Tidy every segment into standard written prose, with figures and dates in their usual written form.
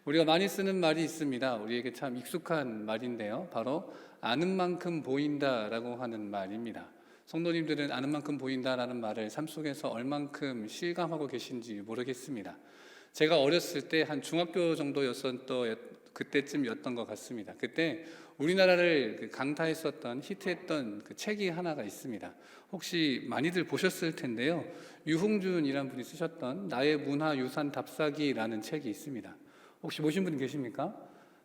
우리가 많이 쓰는 말이 있습니다. 우리에게 참 익숙한 말인데요. 바로 아는 만큼 보인다라고 하는 말입니다. 성도님들은 아는 만큼 보인다라는 말을 삶 속에서 얼만큼 실감하고 계신지 모르겠습니다. 제가 어렸을 때 한 중학교 정도였던 그때쯤이었던 것 같습니다. 그때 우리나라를 강타했었던 히트했던 그 책이 하나가 있습니다. 혹시 많이들 보셨을 텐데요. 유흥준이라는 분이 쓰셨던 나의 문화유산 답사기라는 책이 있습니다. 혹시 보신 분 계십니까?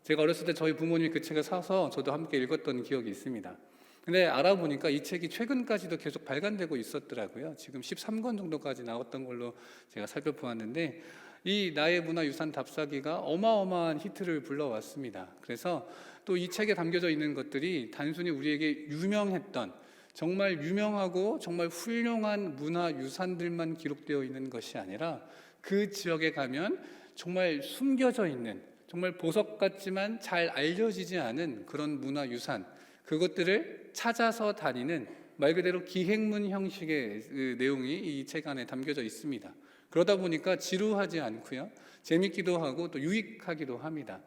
제가 어렸을 때 저희 부모님이 그 책을 사서 저도 함께 읽었던 기억이 있습니다. 근데 알아보니까 이 책이 최근까지도 계속 발간되고 있었더라고요. 지금 13권 정도까지 나왔던 걸로 제가 살펴보았는데 이 나의 문화유산 답사기가 어마어마한 히트를 불러왔습니다. 그래서 또 이 책에 담겨져 있는 것들이 단순히 우리에게 유명했던 정말 유명하고 정말 훌륭한 문화유산들만 기록되어 있는 것이 아니라 그 지역에 가면 정말 숨겨져 있는 정말 보석 같지만 잘 알려지지 않은 그런 문화유산, 그것들을 찾아서 다니는 말 그대로 기행문 형식의 그 내용이 이 책 안에 담겨져 있습니다. 그러다 보니까 지루하지 않고요, 재밌기도 하고 또 유익하기도 합니다.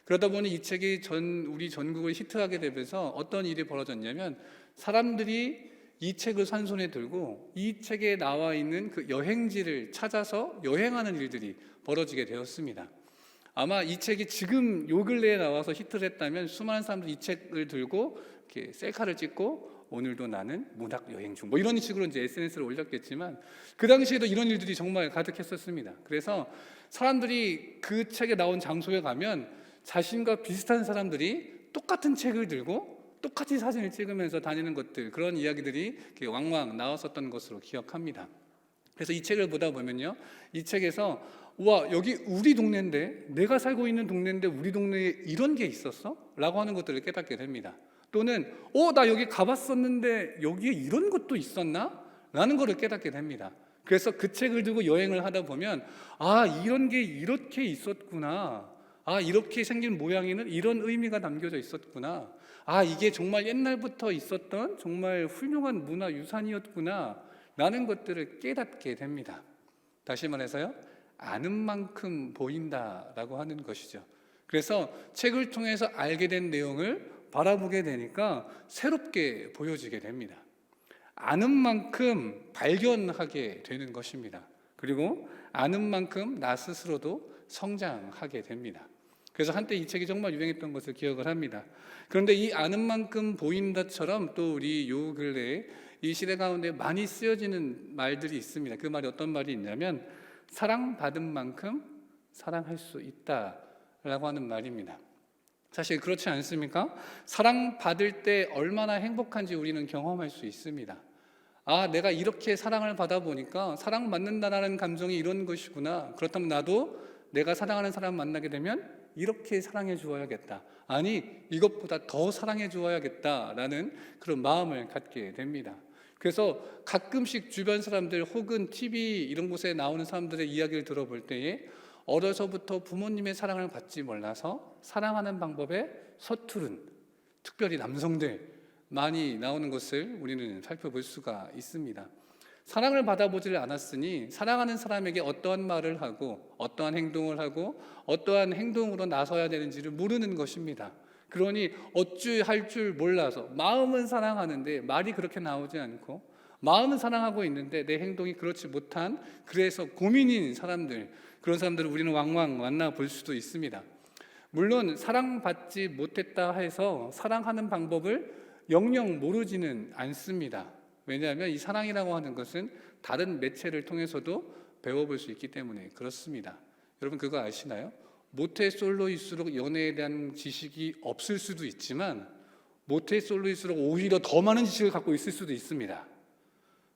그러다 보니 이 책이 우리 전국을 히트하게 되면서 어떤 일이 벌어졌냐면 사람들이 이 책을 한 손에 들고 이 책에 나와 있는 그 여행지를 찾아서 여행하는 일들이 벌어지게 되었습니다. 아마 이 책이 지금 요 근래에 나와서 히트를 했다면 수많은 사람들이 이 책을 들고 이렇게 셀카를 찍고 오늘도 나는 문학 여행 중 뭐 이런 식으로 이제 SNS를 올렸겠지만 그 당시에도 이런 일들이 정말 가득했었습니다. 그래서 사람들이 그 책에 나온 장소에 가면 자신과 비슷한 사람들이 똑같은 책을 들고 똑같이 사진을 찍으면서 다니는 것들, 그런 이야기들이 이렇게 왕왕 나왔었던 것으로 기억합니다. 그래서 이 책을 보다 보면요, 이 책에서 와, 여기 우리 동네인데, 내가 살고 있는 동네인데 우리 동네에 이런 게 있었어? 라고 하는 것들을 깨닫게 됩니다. 또는 나 여기 가봤었는데 여기에 이런 것도 있었나? 라는 것을 깨닫게 됩니다. 그래서 그 책을 들고 여행을 하다 보면 이런 게 이렇게 있었구나, 이렇게 생긴 모양에는 이런 의미가 담겨져 있었구나, 이게 정말 옛날부터 있었던 정말 훌륭한 문화유산이었구나 라는 것들을 깨닫게 됩니다. 다시 말해서요, 아는 만큼 보인다라고 하는 것이죠. 그래서 책을 통해서 알게 된 내용을 바라보게 되니까 새롭게 보여지게 됩니다. 아는 만큼 발견하게 되는 것입니다. 그리고 아는 만큼 나 스스로도 성장하게 됩니다. 그래서 한때 이 책이 정말 유행했던 것을 기억을 합니다. 그런데 이 아는 만큼 보인다처럼 또 우리 요 근래에 이 시대 가운데 많이 쓰여지는 말들이 있습니다. 그 말이 어떤 말이 있냐면 사랑받은 만큼 사랑할 수 있다라고 하는 말입니다. 사실 그렇지 않습니까? 사랑받을 때 얼마나 행복한지 우리는 경험할 수 있습니다. 내가 이렇게 사랑을 받아보니까 사랑받는다라는 감정이 이런 것이구나. 그렇다면 나도 내가 사랑하는 사람 만나게 되면 이렇게 사랑해 주어야겠다. 이것보다 더 사랑해 주어야겠다라는 그런 마음을 갖게 됩니다. 그래서 가끔씩 주변 사람들 혹은 TV 이런 곳에 나오는 사람들의 이야기를 들어볼 때에 어려서부터 부모님의 사랑을 받지 몰라서 사랑하는 방법에 서투른, 특별히 남성들 많이 나오는 것을 우리는 살펴볼 수가 있습니다. 사랑을 받아보질 않았으니 사랑하는 사람에게 어떠한 말을 하고 어떠한 행동을 하고 어떠한 행동으로 나서야 되는지를 모르는 것입니다. 그러니 어찌할 줄 몰라서 마음은 사랑하는데 말이 그렇게 나오지 않고 마음은 사랑하고 있는데 내 행동이 그렇지 못한, 그래서 고민인 사람들, 그런 사람들을 우리는 왕왕 만나볼 수도 있습니다. 물론 사랑받지 못했다 해서 사랑하는 방법을 영영 모르지는 않습니다. 왜냐하면 이 사랑이라고 하는 것은 다른 매체를 통해서도 배워볼 수 있기 때문에 그렇습니다. 여러분 그거 아시나요? 모태솔로일수록 연애에 대한 지식이 없을 수도 있지만 모태솔로일수록 오히려 더 많은 지식을 갖고 있을 수도 있습니다.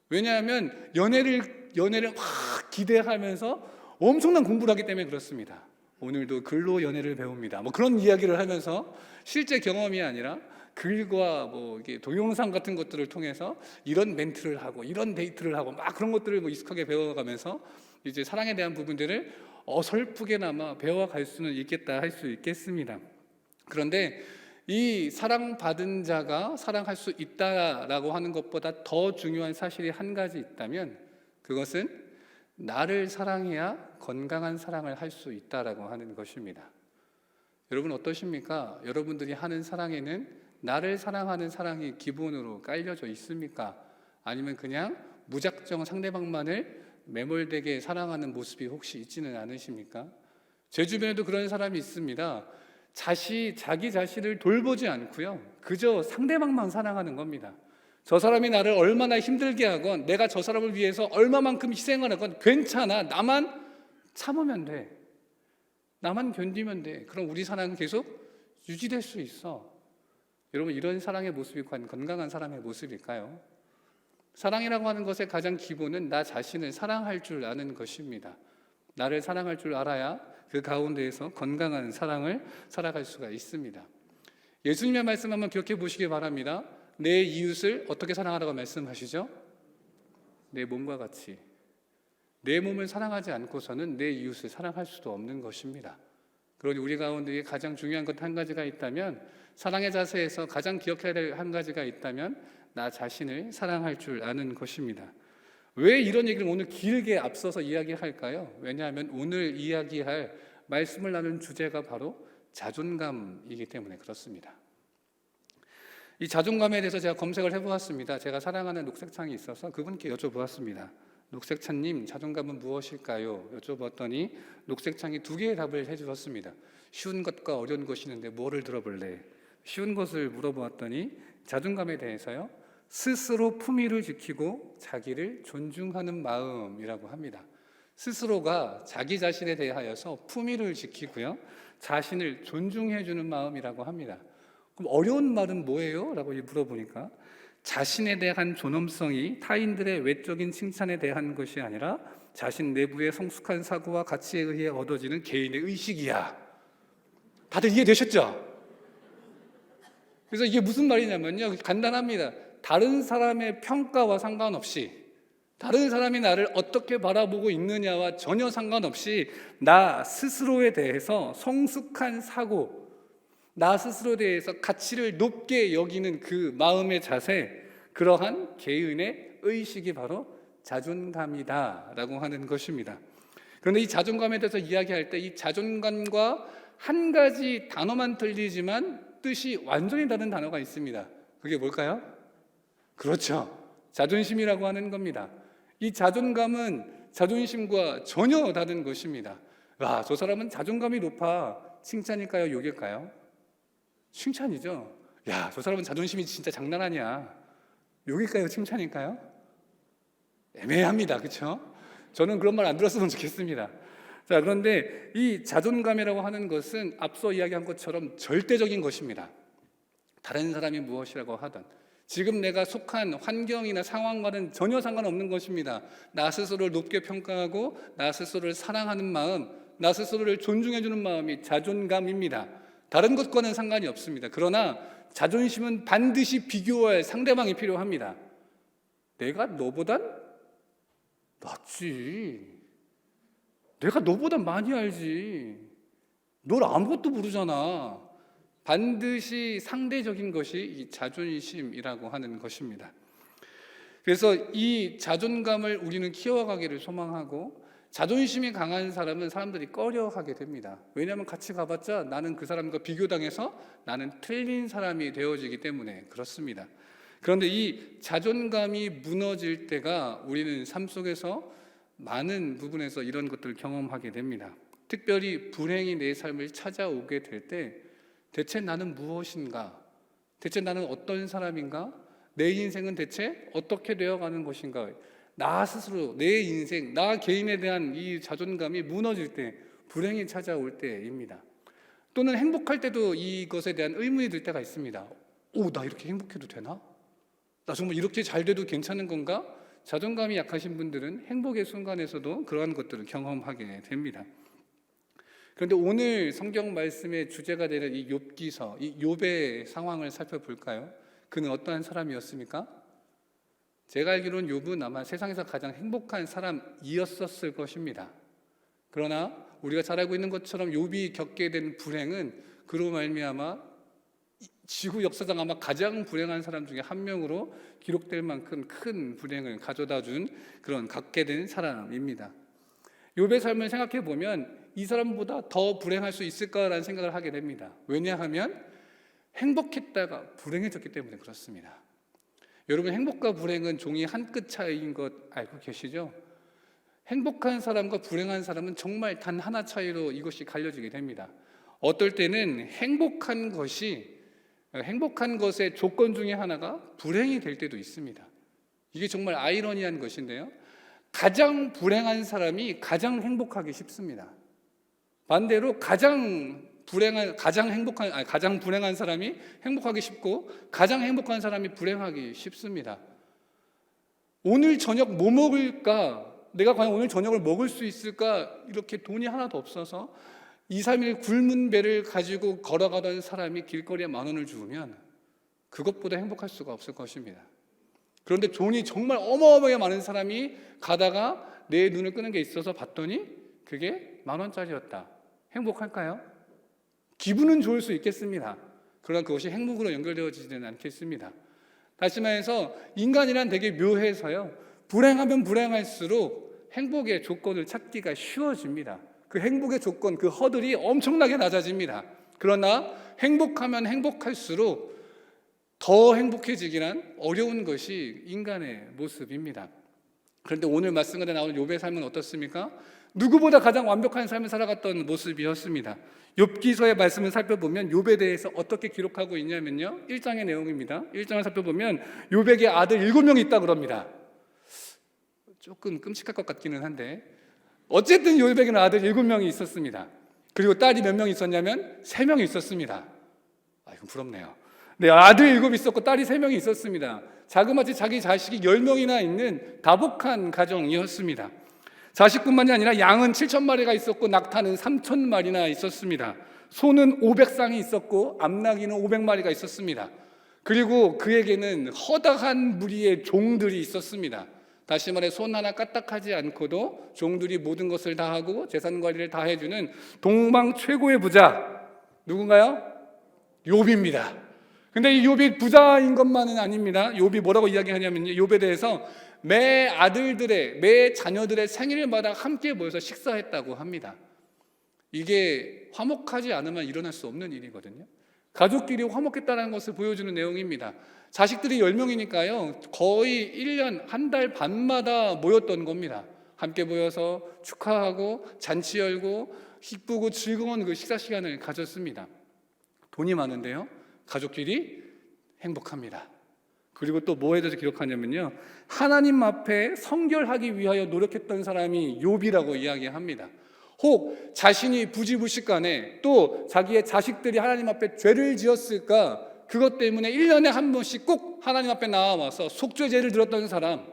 왜냐하면 연애를 확 기대하면서 엄청난 공부를 하기 때문에 그렇습니다. 오늘도 글로 연애를 배웁니다. 그런 이야기를 하면서 실제 경험이 아니라 글과 이게 동영상 같은 것들을 통해서 이런 멘트를 하고 이런 데이트를 하고 그런 것들을 익숙하게 배워가면서 이제 사랑에 대한 부분들을 어설프게나마 배워갈 수는 있겠다 할 수 있겠습니다. 그런데 이 사랑받은 자가 사랑할 수 있다라고 하는 것보다 더 중요한 사실이 한 가지 있다면 그것은 나를 사랑해야 건강한 사랑을 할 수 있다라고 하는 것입니다. 여러분 어떠십니까? 여러분들이 하는 사랑에는 나를 사랑하는 사랑이 기본으로 깔려져 있습니까? 아니면 그냥 무작정 상대방만을 매몰되게 사랑하는 모습이 혹시 있지는 않으십니까? 제 주변에도 그런 사람이 있습니다. 자기 자신을 돌보지 않고요, 그저 상대방만 사랑하는 겁니다. 저 사람이 나를 얼마나 힘들게 하건, 내가 저 사람을 위해서 얼마만큼 희생을 하건 괜찮아, 나만 참으면 돼, 나만 견디면 돼. 그럼 우리 사랑은 계속 유지될 수 있어. 여러분, 이런 사랑의 모습이 과연 건강한 사람의 모습일까요? 사랑이라고 하는 것의 가장 기본은 나 자신을 사랑할 줄 아는 것입니다. 나를 사랑할 줄 알아야 그 가운데에서 건강한 사랑을 살아갈 수가 있습니다. 예수님의 말씀 한번 기억해 보시기 바랍니다. 내 이웃을 어떻게 사랑하라고 말씀하시죠? 내 몸과 같이. 내 몸을 사랑하지 않고서는 내 이웃을 사랑할 수도 없는 것입니다. 그러니 우리 가운데 가장 중요한 것 한 가지가 있다면, 사랑의 자세에서 가장 기억해야 될 한 가지가 있다면 나 자신을 사랑할 줄 아는 것입니다. 왜 이런 얘기를 오늘 길게 앞서서 이야기할까요? 왜냐하면 오늘 이야기할 말씀을 나눈 주제가 바로 자존감이기 때문에 그렇습니다. 이 자존감에 대해서 제가 검색을 해보았습니다. 제가 사랑하는 녹색창이 있어서 그분께 여쭤보았습니다. 녹색창님, 자존감은 무엇일까요? 여쭤봤더니 녹색창이 2개의 답을 해주셨습니다. 쉬운 것과 어려운 것이 있는데 뭐를 들어볼래? 쉬운 것을 물어보았더니 자존감에 대해서요, 스스로 품위를 지키고 자기를 존중하는 마음이라고 합니다. 스스로가 자기 자신에 대하여서 품위를 지키고요, 자신을 존중해주는 마음이라고 합니다. 그럼 어려운 말은 뭐예요? 라고 물어보니까 자신에 대한 존엄성이 타인들의 외적인 칭찬에 대한 것이 아니라 자신 내부의 성숙한 사고와 가치에 의해 얻어지는 개인의 의식이야. 다들 이해되셨죠? 그래서 이게 무슨 말이냐면요, 간단합니다. 다른 사람의 평가와 상관없이, 다른 사람이 나를 어떻게 바라보고 있느냐와 전혀 상관없이 나 스스로에 대해서 성숙한 사고, 나 스스로에 대해서 가치를 높게 여기는 그 마음의 자세, 그러한 개인의 의식이 바로 자존감이다라고 하는 것입니다. 그런데 이 자존감에 대해서 이야기할 때 이 자존감과 한 가지 단어만 틀리지만 뜻이 완전히 다른 단어가 있습니다. 그게 뭘까요? 그렇죠, 자존심이라고 하는 겁니다. 이 자존감은 자존심과 전혀 다른 것입니다. 와, 저 사람은 자존감이 높아. 칭찬일까요? 욕일까요? 칭찬이죠. 야, 저 사람은 자존심이 진짜 장난 아니야. 욕일까요? 칭찬일까요? 애매합니다. 그렇죠? 저는 그런 말 안 들었으면 좋겠습니다. 자, 그런데 이 자존감이라고 하는 것은 앞서 이야기한 것처럼 절대적인 것입니다. 다른 사람이 무엇이라고 하든 지금 내가 속한 환경이나 상황과는 전혀 상관없는 것입니다. 나 스스로를 높게 평가하고 나 스스로를 사랑하는 마음, 나 스스로를 존중해주는 마음이 자존감입니다. 다른 것과는 상관이 없습니다. 그러나 자존심은 반드시 비교할 상대방이 필요합니다. 내가 너보단 낫지. 내가 너보단 많이 알지. 널 아무것도 모르잖아. 반드시 상대적인 것이 이 자존심이라고 하는 것입니다. 그래서 이 자존감을 우리는 키워가기를 소망하고, 자존심이 강한 사람은 사람들이 꺼려하게 됩니다. 왜냐하면 같이 가봤자 나는 그 사람과 비교당해서 나는 틀린 사람이 되어지기 때문에 그렇습니다. 그런데 이 자존감이 무너질 때가 우리는 삶 속에서 많은 부분에서 이런 것들을 경험하게 됩니다. 특별히 불행이 내 삶을 찾아오게 될 때 대체 나는 무엇인가? 대체 나는 어떤 사람인가? 내 인생은 대체 어떻게 되어가는 것인가? 나 스스로, 내 인생, 나 개인에 대한 이 자존감이 무너질 때, 불행이 찾아올 때입니다. 또는 행복할 때도 이것에 대한 의문이 들 때가 있습니다. 오, 나 이렇게 행복해도 되나? 나 정말 이렇게 잘 돼도 괜찮은 건가? 자존감이 약하신 분들은 행복의 순간에서도 그러한 것들을 경험하게 됩니다. 그런데 오늘 성경 말씀의 주제가 되는 이 욥기서, 이 욥의 상황을 살펴볼까요? 그는 어떠한 사람이었습니까? 제가 알기로는 욥은 아마 세상에서 가장 행복한 사람이었었을 것입니다. 그러나 우리가 잘 알고 있는 것처럼 욥이 겪게 된 불행은 그로 말미암아 지구 역사상 아마 가장 불행한 사람 중에 한 명으로 기록될 만큼 큰 불행을 가져다 준 그런 갖게 된 사람입니다. 욥의 삶을 생각해 보면 이 사람보다 더 불행할 수 있을까라는 생각을 하게 됩니다. 왜냐하면 행복했다가 불행해졌기 때문에 그렇습니다. 여러분, 행복과 불행은 종이 한 끗 차이인 것 알고 계시죠? 행복한 사람과 불행한 사람은 정말 단 하나 차이로 이것이 갈려지게 됩니다. 어떨 때는 행복한 것의 조건 중에 하나가 불행이 될 때도 있습니다. 이게 정말 아이러니한 것인데요. 가장 불행한 사람이 가장 행복하기 쉽습니다. 반대로 가장 불행한 사람이 행복하기 쉽고 가장 행복한 사람이 불행하기 쉽습니다. 오늘 저녁 뭐 먹을까? 내가 과연 오늘 저녁을 먹을 수 있을까? 이렇게 돈이 하나도 없어서 2, 3일 굶은 배를 가지고 걸어가던 사람이 길거리에 10,000원을 주면 그것보다 행복할 수가 없을 것입니다. 그런데 돈이 정말 어마어마하게 많은 사람이 가다가 내 눈을 끄는 게 있어서 봤더니 그게 10,000원짜리였다. 행복할까요? 기분은 좋을 수 있겠습니다. 그러나 그것이 행복으로 연결되어지지는 않겠습니다. 다시 말해서 인간이란 되게 묘해서요. 불행하면 불행할수록 행복의 조건을 찾기가 쉬워집니다. 그 행복의 조건, 그 허들이 엄청나게 낮아집니다. 그러나 행복하면 행복할수록 더 행복해지기란 어려운 것이 인간의 모습입니다. 그런데 오늘 말씀 가운데 나오는 욥의 삶은 어떻습니까? 누구보다 가장 완벽한 삶을 살아갔던 모습이었습니다. 욥기서의 말씀을 살펴보면 욥에 대해서 어떻게 기록하고 있냐면요, 1장의 내용입니다. 1장을 살펴보면 욥에게 아들 7명이 있다 그럽니다. 조금 끔찍할 것 같기는 한데 어쨌든 욥에게는 아들 7명이 있었습니다. 그리고 딸이 몇 명 있었냐면 3명이 있었습니다. 이건 부럽네요. 네, 아들 7 있었고 딸이 3명이 있었습니다. 자그마치 자기 자식이 10명이나 있는 다복한 가정이었습니다. 자식뿐만이 아니라 양은 7,000마리가 있었고 낙타는 3,000마리나 있었습니다. 소는 500쌍이 있었고 암나귀는 500마리가 있었습니다. 그리고 그에게는 허다한 무리의 종들이 있었습니다. 다시 말해 손 하나 까딱하지 않고도 종들이 모든 것을 다 하고 재산 관리를 다 해주는 동방 최고의 부자 누군가요? 욥입니다. 근데 이 욥이 부자인 것만은 아닙니다. 욥이 뭐라고 이야기하냐면요, 욥에 대해서 매 자녀들의 생일마다 함께 모여서 식사했다고 합니다. 이게 화목하지 않으면 일어날 수 없는 일이거든요. 가족끼리 화목했다는 것을 보여주는 내용입니다. 자식들이 10명이니까요 거의 1년 한 달 반마다 모였던 겁니다. 함께 모여서 축하하고 잔치 열고 기쁘고 즐거운 그 식사 시간을 가졌습니다. 돈이 많은데요 가족끼리 행복합니다. 그리고 또 뭐에 대해서 기록하냐면요, 하나님 앞에 성결하기 위하여 노력했던 사람이 욥이라고 이야기합니다. 혹 자신이 부지불식간에 또 자기의 자식들이 하나님 앞에 죄를 지었을까, 그것 때문에 1년에 한 번씩 꼭 하나님 앞에 나와서 속죄제를 드렸던 사람,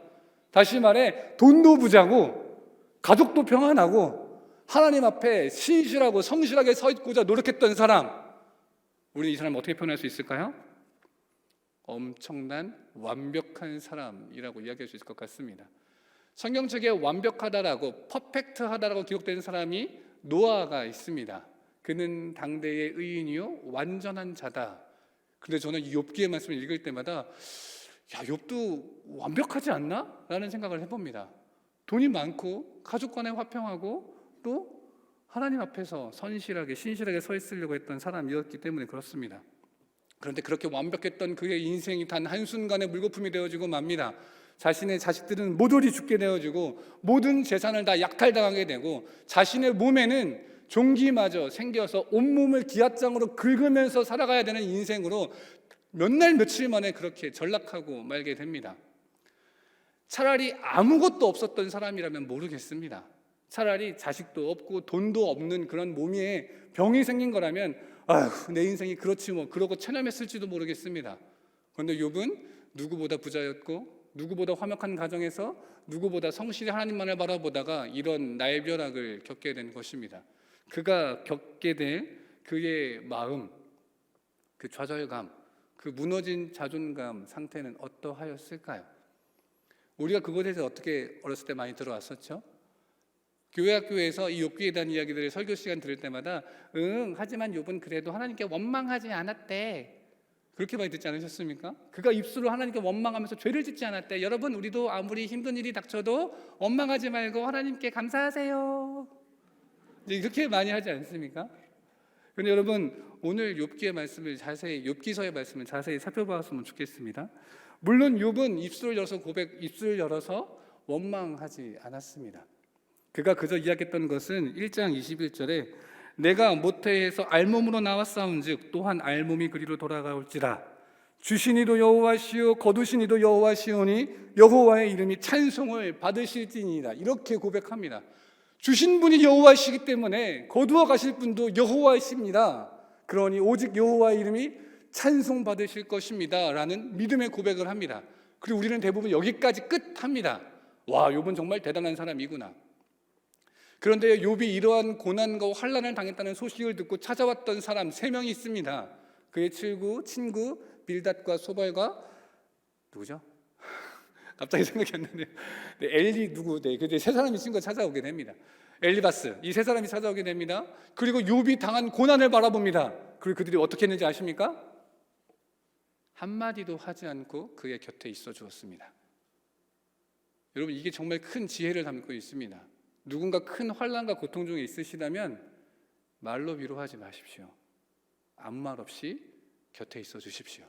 다시 말해 돈도 부자고 가족도 평안하고 하나님 앞에 신실하고 성실하게 서 있고자 노력했던 사람, 우리는 이 사람을 어떻게 표현할 수 있을까요? 엄청난 완벽한 사람이라고 이야기할 수 있을 것 같습니다. 성경책에 완벽하다라고 퍼펙트하다라고 기록된 사람이 노아가 있습니다. 그는 당대의 의인이요 완전한 자다. 그런데 저는 이 욥기의 말씀을 읽을 때마다 욥도 완벽하지 않나? 라는 생각을 해봅니다. 돈이 많고 가족 간에 화평하고 또 하나님 앞에서 선실하게 신실하게 서 있으려고 했던 사람이었기 때문에 그렇습니다. 그런데 그렇게 완벽했던 그의 인생이 단 한순간에 물거품이 되어지고 맙니다. 자신의 자식들은 모조리 죽게 되어지고 모든 재산을 다 약탈당하게 되고 자신의 몸에는 종기마저 생겨서 온몸을 기앗장으로 긁으면서 살아가야 되는 인생으로 몇 날 며칠 만에 그렇게 전락하고 말게 됩니다. 차라리 아무것도 없었던 사람이라면 모르겠습니다. 차라리 자식도 없고 돈도 없는 그런 몸에 병이 생긴 거라면 아휴, 내 인생이 그렇지 뭐 그러고 체념했을지도 모르겠습니다. 그런데 욥은 누구보다 부자였고 누구보다 화목한 가정에서 누구보다 성실히 하나님만을 바라보다가 이런 날벼락을 겪게 된 것입니다. 그가 겪게 된 그의 마음, 그 좌절감, 그 무너진 자존감 상태는 어떠하였을까요? 우리가 그것에 대해서 어떻게 어렸을 때 많이 들어왔었죠? 교회 학교에서 이 욥기에 대한 이야기들을 설교 시간 들을 때마다 하지만 욥은 그래도 하나님께 원망하지 않았대, 그렇게 많이 듣지 않으셨습니까? 그가 입술로 하나님께 원망하면서 죄를 짓지 않았대. 여러분, 우리도 아무리 힘든 일이 닥쳐도 원망하지 말고 하나님께 감사하세요 그렇게 많이 하지 않습니까? 그런데 여러분 오늘 욥기의 말씀을 자세히 욥기서의 말씀을 자세히 살펴봤으면 좋겠습니다. 물론 욥은 입술을 열어서 원망하지 않았습니다. 그가 그저 이야기했던 것은 1장 21절에 내가 모태에서 알몸으로 나왔사온즉 또한 알몸이 그리로 돌아가올지라 주신 이도 여호와시오 거두신 이도 여호와시오니 여호와의 이름이 찬송을 받으실지니이다. 이렇게 고백합니다. 주신 분이 여호와시기 때문에 거두어 가실 분도 여호와이십니다. 그러니 오직 여호와의 이름이 찬송 받으실 것입니다 라는 믿음의 고백을 합니다. 그리고 우리는 대부분 여기까지 끝합니다. 와, 욥은 정말 대단한 사람이구나. 그런데 욥이 이러한 고난과 환난을 당했다는 소식을 듣고 찾아왔던 사람 3명이 있습니다. 그의 친구 빌닷과 소발과 누구죠? 갑자기 생각이 안 나네요. 엘리 근데 3사람이 친구가 찾아오게 됩니다. 엘리바스, 이 3사람이 찾아오게 됩니다. 그리고 욥이 당한 고난을 바라봅니다. 그리고 그들이 어떻게 했는지 아십니까? 한마디도 하지 않고 그의 곁에 있어 주었습니다. 여러분, 이게 정말 큰 지혜를 담고 있습니다. 누군가 큰 환난과 고통 중에 있으시다면 말로 위로하지 마십시오. 아무 말 없이 곁에 있어 주십시오.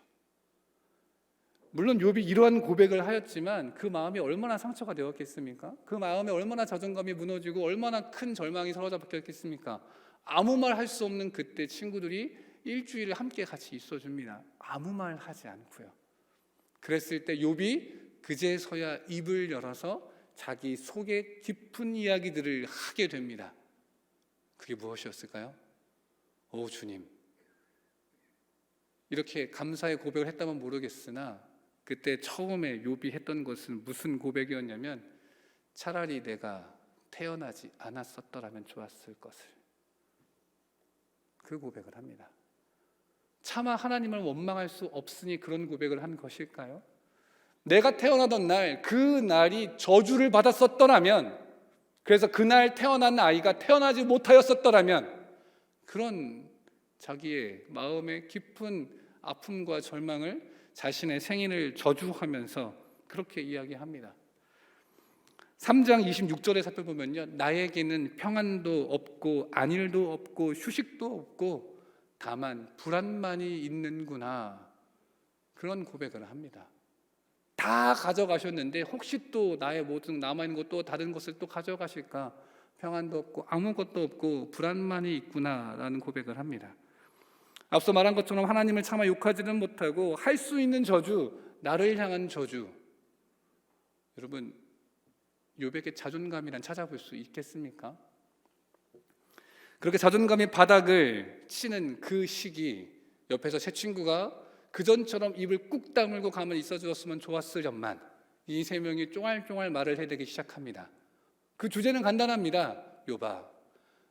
물론 욥이 이러한 고백을 하였지만 그 마음이 얼마나 상처가 되었겠습니까? 그 마음에 얼마나 자존감이 무너지고 얼마나 큰 절망이 사로잡혔겠습니까? 아무 말 할 수 없는 그때 친구들이 일주일을 함께 같이 있어줍니다. 아무 말 하지 않고요. 그랬을 때 욥이 그제서야 입을 열어서 자기 속의 깊은 이야기들을 하게 됩니다. 그게 무엇이었을까요? 오 주님, 이렇게 감사의 고백을 했다면 모르겠으나 그때 처음에 욥이 했던 것은 무슨 고백이었냐면 차라리 내가 태어나지 않았었더라면 좋았을 것을, 그 고백을 합니다. 차마 하나님을 원망할 수 없으니 그런 고백을 한 것일까요? 내가 태어나던 날, 그 날이 저주를 받았었더라면, 그래서 그날 태어난 아이가 태어나지 못하였었더라면, 그런 자기의 마음의 깊은 아픔과 절망을 자신의 생일을 저주하면서 그렇게 이야기합니다. 3장 26절에 살펴보면요, 나에게는 평안도 없고 안일도 없고 휴식도 없고 다만 불안만이 있는구나, 그런 고백을 합니다. 다 가져가셨는데 혹시 또 나의 모든 남아있는 것 또 다른 것을 또 가져가실까? 평안도 없고 아무것도 없고 불안만이 있구나라는 고백을 합니다. 앞서 말한 것처럼 하나님을 차마 욕하지는 못하고 할 수 있는 저주, 나를 향한 저주. 여러분, 욥에게 자존감이란 찾아볼 수 있겠습니까? 그렇게 자존감의 바닥을 치는 그 시기, 옆에서 새 친구가 그전처럼 입을 꾹 다물고 가만히 있어 주었으면 좋았으련만, 이 3명이 쫑알쫑알 말을 해대기 시작합니다. 그 주제는 간단합니다. 욥아,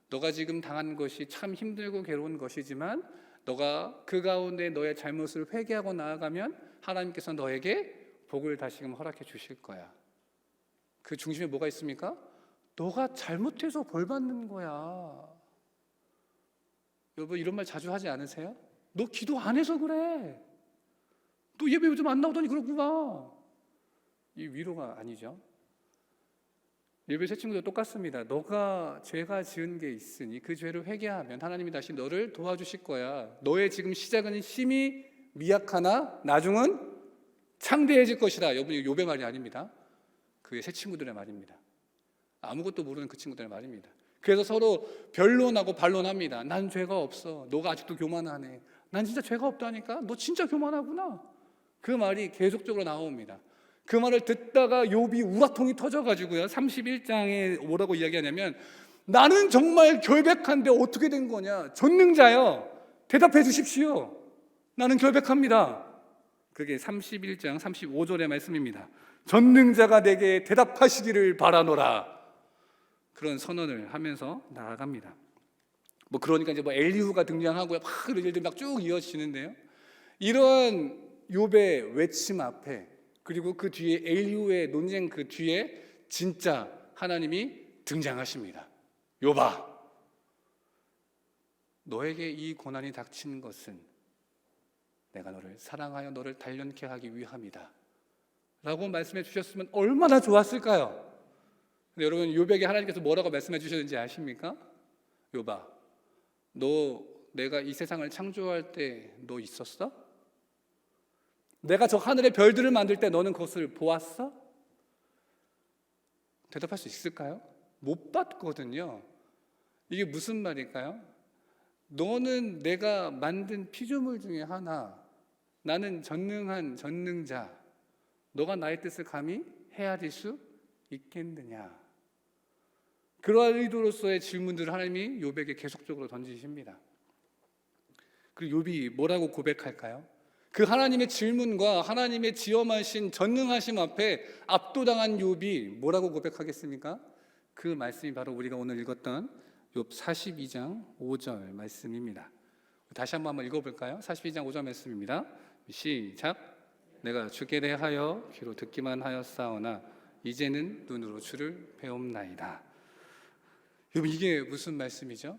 너가 지금 당한 것이 참 힘들고 괴로운 것이지만 너가 그 가운데 너의 잘못을 회개하고 나아가면 하나님께서 너에게 복을 다시금 허락해 주실 거야. 그 중심에 뭐가 있습니까? 너가 잘못해서 벌 받는 거야. 여러분, 이런 말 자주 하지 않으세요? 너 기도 안 해서 그래. 너 예배 요즘 안 나오더니 그렇구나. 이 위로가 아니죠. 예배 새 친구도 똑같습니다. 너가 죄가 지은 게 있으니 그 죄를 회개하면 하나님이 다시 너를 도와주실 거야. 너의 지금 시작은 심히 미약하나 나중은 창대해질 것이다. 여러분, 이거 욥의 말이 아닙니다. 그의 새 친구들의 말입니다. 아무것도 모르는 그 친구들의 말입니다. 그래서 서로 변론하고 반론합니다. 난 죄가 없어. 너가 아직도 교만하네. 난 진짜 죄가 없다니까. 너 진짜 교만하구나. 그 말이 계속적으로 나옵니다. 그 말을 듣다가 욥이 우라통이 터져가지고요, 31장에 뭐라고 이야기하냐면 나는 정말 결백한데 어떻게 된 거냐. 전능자여, 대답해 주십시오. 나는 결백합니다. 그게 31장 35절의 말씀입니다. 전능자가 내게 대답하시기를 바라노라. 그런 선언을 하면서 나아갑니다. 그러니까 이제 엘리후가 등장하고요, 막 그런 일들이 막 쭉 이어지는데요, 이러한 욥의 외침 앞에, 그리고 그 뒤에 엘리후의 논쟁 그 뒤에 진짜 하나님이 등장하십니다. 욥아, 너에게 이 고난이 닥친 것은 내가 너를 사랑하여 너를 단련케 하기 위함이다 라고 말씀해 주셨으면 얼마나 좋았을까요? 근데 여러분, 욥에게 하나님께서 뭐라고 말씀해 주셨는지 아십니까? 욥아, 너 내가 이 세상을 창조할 때 너 있었어? 내가 저 하늘의 별들을 만들 때 너는 그것을 보았어? 대답할 수 있을까요? 못 봤거든요. 이게 무슨 말일까요? 너는 내가 만든 피조물 중에 하나, 나는 전능한 전능자, 너가 나의 뜻을 감히 헤아릴 수 있겠느냐? 그러한 의도로서의 질문들을 하나님이 욥에게 계속적으로 던지십니다. 그리고 욥이 뭐라고 고백할까요? 그 하나님의 질문과 하나님의 지엄하신 전능하심 앞에 압도당한 욥이 뭐라고 고백하겠습니까? 그 말씀이 바로 우리가 오늘 읽었던 욥 42장 5절 말씀입니다. 다시 한번 읽어볼까요? 42장 5절 말씀입니다. 시작. 내가 주께 대하여 귀로 듣기만 하였사오나 이제는 눈으로 주를 배움나이다. 여러분, 이게 무슨 말씀이죠?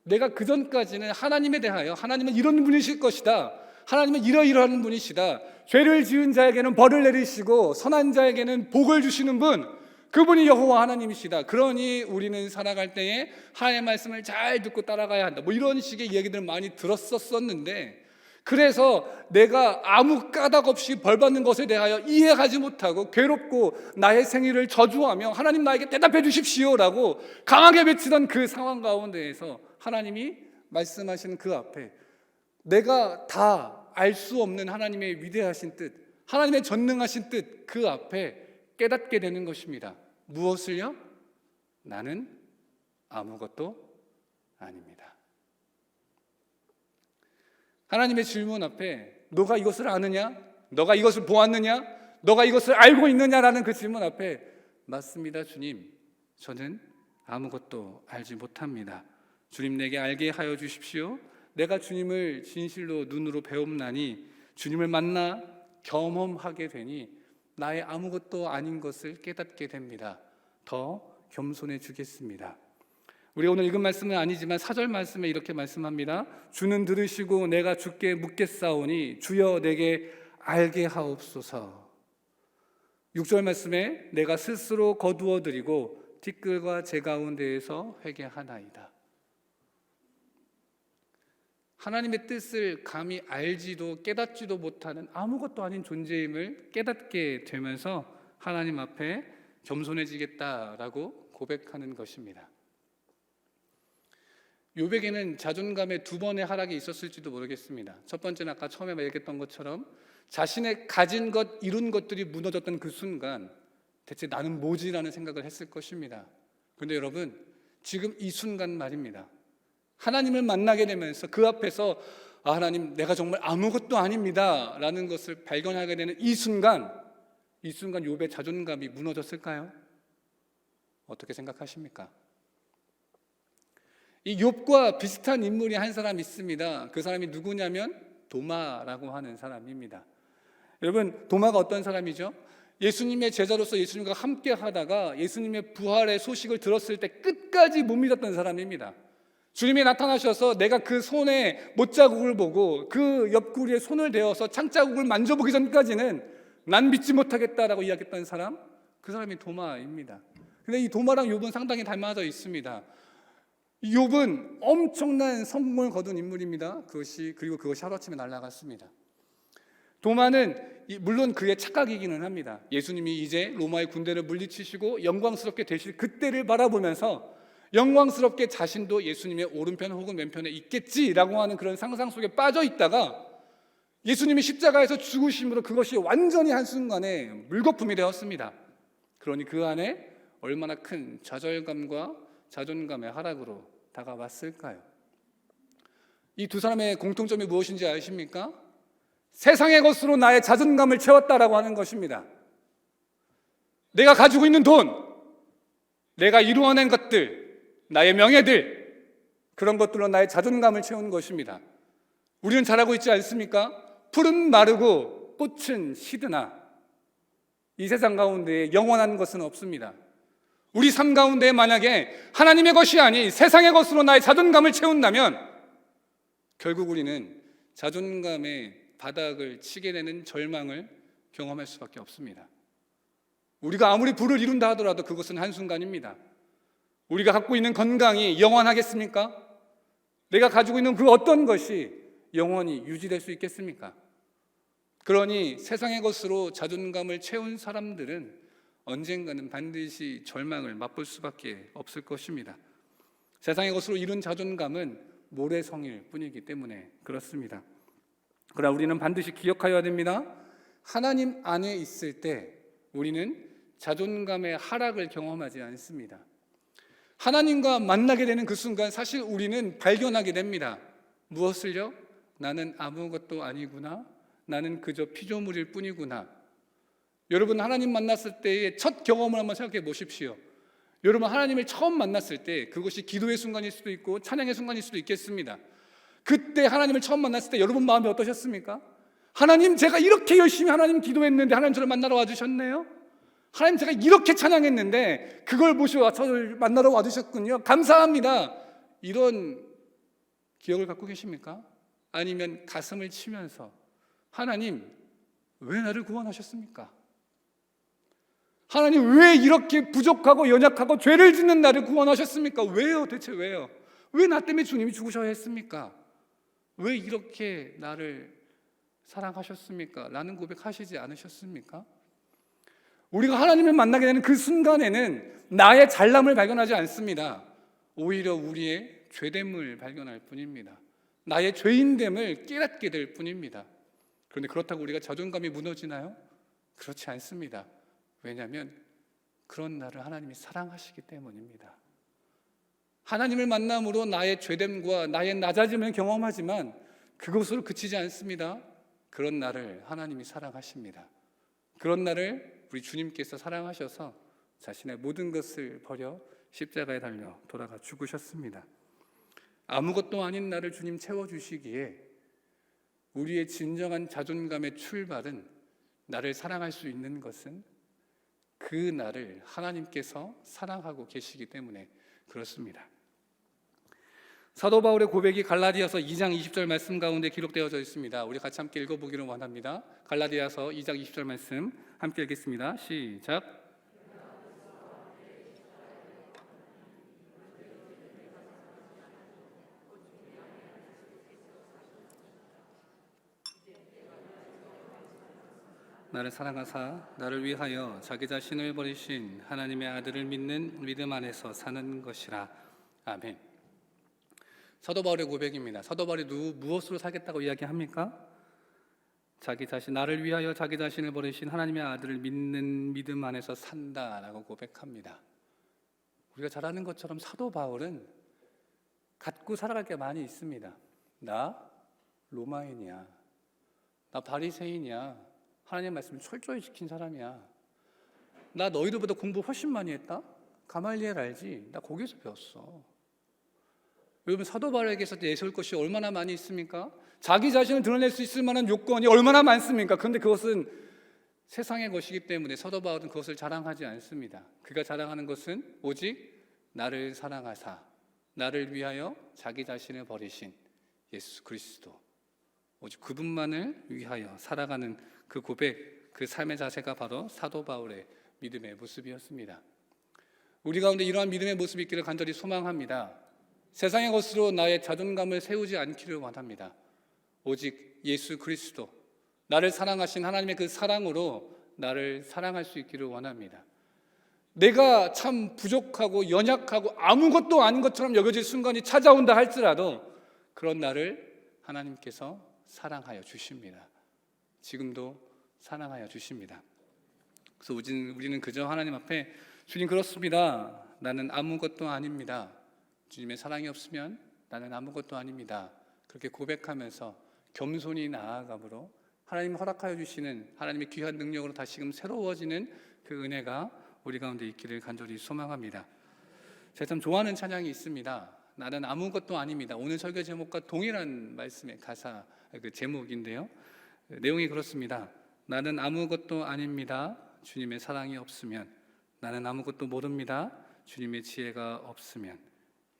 내가 그전까지는 하나님에 대하여 하나님은 이런 분이실 것이다, 하나님은 이러이러한 분이시다, 죄를 지은 자에게는 벌을 내리시고 선한 자에게는 복을 주시는 분, 그분이 여호와 하나님이시다, 그러니 우리는 살아갈 때에 하나님의 말씀을 잘 듣고 따라가야 한다, 뭐 이런 식의 얘기들을 많이 들었었는데, 그래서 내가 아무 까닭 없이 벌받는 것에 대하여 이해하지 못하고 괴롭고 나의 생일을 저주하며 하나님 나에게 대답해 주십시오라고 강하게 외치던 그 상황 가운데에서 하나님이 말씀하시는 그 앞에 내가 다 알 수 없는 하나님의 위대하신 뜻, 하나님의 전능하신 뜻, 그 앞에 깨닫게 되는 것입니다. 무엇을요? 나는 아무것도 아닙니다. 하나님의 질문 앞에 너가 이것을 아느냐? 너가 이것을 보았느냐? 너가 이것을 알고 있느냐라는 그 질문 앞에 맞습니다, 주님. 저는 아무것도 알지 못합니다. 주님, 내게 알게 하여 주십시오. 내가 주님을 진실로 눈으로 배움나니 주님을 만나 경험하게 되니 나의 아무것도 아닌 것을 깨닫게 됩니다. 더 겸손해지겠습니다. 우리 오늘 읽은 말씀은 아니지만 4절 말씀에 이렇게 말씀합니다. 주는 들으시고 내가 주께 묻겠사오니 주여 내게 알게 하옵소서. 6절 말씀에 내가 스스로 거두어 드리고 티끌과 제 가운데에서 회개하나이다. 하나님의 뜻을 감히 알지도 깨닫지도 못하는 아무것도 아닌 존재임을 깨닫게 되면서 하나님 앞에 겸손해지겠다라고 고백하는 것입니다. 욥에게는 자존감의 두 번의 하락이 있었을지도 모르겠습니다. 첫 번째는 아까 처음에 얘기했던 것처럼 자신의 가진 것, 이룬 것들이 무너졌던 그 순간 대체 나는 뭐지라는 생각을 했을 것입니다. 그런데 여러분, 지금 이 순간 말입니다. 하나님을 만나게 되면서 그 앞에서 하나님, 내가 정말 아무것도 아닙니다 라는 것을 발견하게 되는 이 순간 욥의 자존감이 무너졌을까요? 어떻게 생각하십니까? 이 욥과 비슷한 인물이 한 사람 있습니다. 그 사람이 누구냐면 도마라고 하는 사람입니다. 여러분, 도마가 어떤 사람이죠? 예수님의 제자로서 예수님과 함께 하다가 예수님의 부활의 소식을 들었을 때 끝까지 못 믿었던 사람입니다. 주님이 나타나셔서 내가 그 손에 못자국을 보고 그 옆구리에 손을 대어서 창자국을 만져보기 전까지는 난 믿지 못하겠다라고 이야기했던 사람, 그 사람이 도마입니다. 근데 이 도마랑 욥은 상당히 닮아져 있습니다. 욥은 엄청난 성공을 거둔 인물입니다. 그리고 그것이 하루아침에 날아갔습니다. 도마는 물론 그의 착각이기는 합니다. 예수님이 이제 로마의 군대를 물리치시고 영광스럽게 되실 그때를 바라보면서 영광스럽게 자신도 예수님의 오른편 혹은 왼편에 있겠지라고 하는 그런 상상 속에 빠져 있다가 예수님이 십자가에서 죽으심으로 그것이 완전히 한순간에 물거품이 되었습니다. 그러니 그 안에 얼마나 큰 좌절감과 자존감의 하락으로 다가왔을까요? 이 두 사람의 공통점이 무엇인지 아십니까? 세상의 것으로 나의 자존감을 채웠다라고 하는 것입니다. 내가 가지고 있는 돈, 내가 이루어낸 것들, 나의 명예들, 그런 것들로 나의 자존감을 채운 것입니다. 우리는 잘 알고 있지 않습니까? 풀은 마르고 꽃은 시드나 이 세상 가운데 영원한 것은 없습니다. 우리 삶 가운데 만약에 하나님의 것이 아닌 세상의 것으로 나의 자존감을 채운다면 결국 우리는 자존감의 바닥을 치게 되는 절망을 경험할 수밖에 없습니다. 우리가 아무리 부를 이룬다 하더라도 그것은 한순간입니다. 우리가 갖고 있는 건강이 영원하겠습니까? 내가 가지고 있는 그 어떤 것이 영원히 유지될 수 있겠습니까? 그러니 세상의 것으로 자존감을 채운 사람들은 언젠가는 반드시 절망을 맛볼 수밖에 없을 것입니다. 세상의 것으로 이룬 자존감은 모래성일 뿐이기 때문에 그렇습니다. 그러나 우리는 반드시 기억하여야 됩니다. 하나님 안에 있을 때 우리는 자존감의 하락을 경험하지 않습니다. 하나님과 만나게 되는 그 순간 사실 우리는 발견하게 됩니다. 무엇을요? 나는 아무것도 아니구나. 나는 그저 피조물일 뿐이구나. 여러분, 하나님 만났을 때의 첫 경험을 한번 생각해 보십시오. 여러분, 하나님을 처음 만났을 때 그것이 기도의 순간일 수도 있고 찬양의 순간일 수도 있겠습니다. 그때 하나님을 처음 만났을 때 여러분 마음이 어떠셨습니까? 하나님, 제가 이렇게 열심히 하나님 기도했는데 하나님 저를 만나러 와주셨네요. 하나님, 제가 이렇게 찬양했는데 그걸 보시고 저를 만나러 와주셨군요. 감사합니다. 이런 기억을 갖고 계십니까? 아니면 가슴을 치면서 하나님, 왜 나를 구원하셨습니까? 하나님, 왜 이렇게 부족하고 연약하고 죄를 짓는 나를 구원하셨습니까? 왜요? 대체 왜요? 왜 나 때문에 주님이 죽으셔야 했습니까? 왜 이렇게 나를 사랑하셨습니까? 라는 고백하시지 않으셨습니까? 우리가 하나님을 만나게 되는 그 순간에는 나의 잘남을 발견하지 않습니다. 오히려 우리의 죄됨을 발견할 뿐입니다. 나의 죄인됨을 깨닫게 될 뿐입니다. 그런데 그렇다고 우리가 자존감이 무너지나요? 그렇지 않습니다. 왜냐하면 그런 나를 하나님이 사랑하시기 때문입니다. 하나님을 만남으로 나의 죄됨과 나의 낮아짐을 경험하지만 그것으로 그치지 않습니다. 그런 나를 하나님이 사랑하십니다. 그런 나를 우리 주님께서 사랑하셔서 자신의 모든 것을 버려 십자가에 달려 돌아가 죽으셨습니다. 아무것도 아닌 나를 주님 채워주시기에 우리의 진정한 자존감의 출발은 나를 사랑할 수 있는 것은 그 나를 하나님께서 사랑하고 계시기 때문에 그렇습니다. 사도 바울의 고백이 갈라디아서 2장 20절 말씀 가운데 기록되어져 있습니다. 우리 같이 함께 읽어보기를 원합니다. 갈라디아서 2장 20절 말씀 함께 읽겠습니다. 시작. 나를 사랑하사 나를 위하여 자기 자신을 버리신 하나님의 아들을 믿는 믿음 안에서 사는 것이라. 아멘. 사도 바울의 고백입니다. 사도 바울이 무엇으로 살겠다고 이야기합니까? 자기 자신, 나를 위하여 자기 자신을 버리신 하나님의 아들을 믿는 믿음 안에서 산다라고 고백합니다. 우리가 잘 아는 것처럼 사도 바울은 갖고 살아갈 게 많이 있습니다. 나 로마인이야. 나 바리새인이야. 하나님의 말씀을 철저히 지킨 사람이야. 나 너희들보다 공부 훨씬 많이 했다? 가말리엘 알지? 나 거기서 배웠어. 여러분, 사도 바울에게서 내세울 것이 얼마나 많이 있습니까? 자기 자신을 드러낼 수 있을 만한 요건이 얼마나 많습니까? 그런데 그것은 세상의 것이기 때문에 사도 바울은 그것을 자랑하지 않습니다. 그가 자랑하는 것은 오직 나를 사랑하사 나를 위하여 자기 자신을 버리신 예수 그리스도, 오직 그분만을 위하여 살아가는 그 고백, 그 삶의 자세가 바로 사도 바울의 믿음의 모습이었습니다. 우리 가운데 이러한 믿음의 모습이 있기를 간절히 소망합니다. 세상의 것으로 나의 자존감을 세우지 않기를 원합니다. 오직 예수 그리스도, 나를 사랑하신 하나님의 그 사랑으로 나를 사랑할 수 있기를 원합니다. 내가 참 부족하고 연약하고 아무것도 아닌 것처럼 여겨질 순간이 찾아온다 할지라도 그런 나를 하나님께서 사랑하여 주십니다. 지금도 사랑하여 주십니다. 그래서 우리는 그저 하나님 앞에 주님, 그렇습니다. 나는 아무것도 아닙니다. 주님의 사랑이 없으면 나는 아무것도 아닙니다. 그렇게 고백하면서 겸손히 나아감으로 하나님 허락하여 주시는 하나님의 귀한 능력으로 다시금 새로워지는 그 은혜가 우리 가운데 있기를 간절히 소망합니다. 제가 참 좋아하는 찬양이 있습니다. 나는 아무것도 아닙니다. 오늘 설교 제목과 동일한 말씀의 가사, 그 제목인데요. 내용이 그렇습니다. 나는 아무것도 아닙니다. 주님의 사랑이 없으면. 나는 아무것도 모릅니다. 주님의 지혜가 없으면.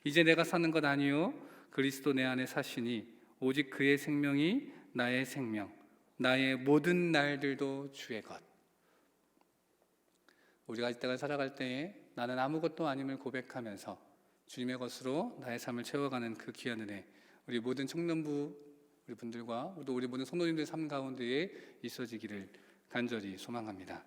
이제 내가 사는 것 아니요 그리스도 내 안에 사시니 오직 그의 생명이 나의 생명, 나의 모든 날들도 주의 것. 우리가 이 땅을 살아갈 때에 나는 아무것도 아님을 고백하면서 주님의 것으로 나의 삶을 채워가는 그 귀한 은혜, 우리 모든 청년부 우리 분들과 또 우리 모든 성도님들 삶 가운데에 있어지기를 간절히 소망합니다.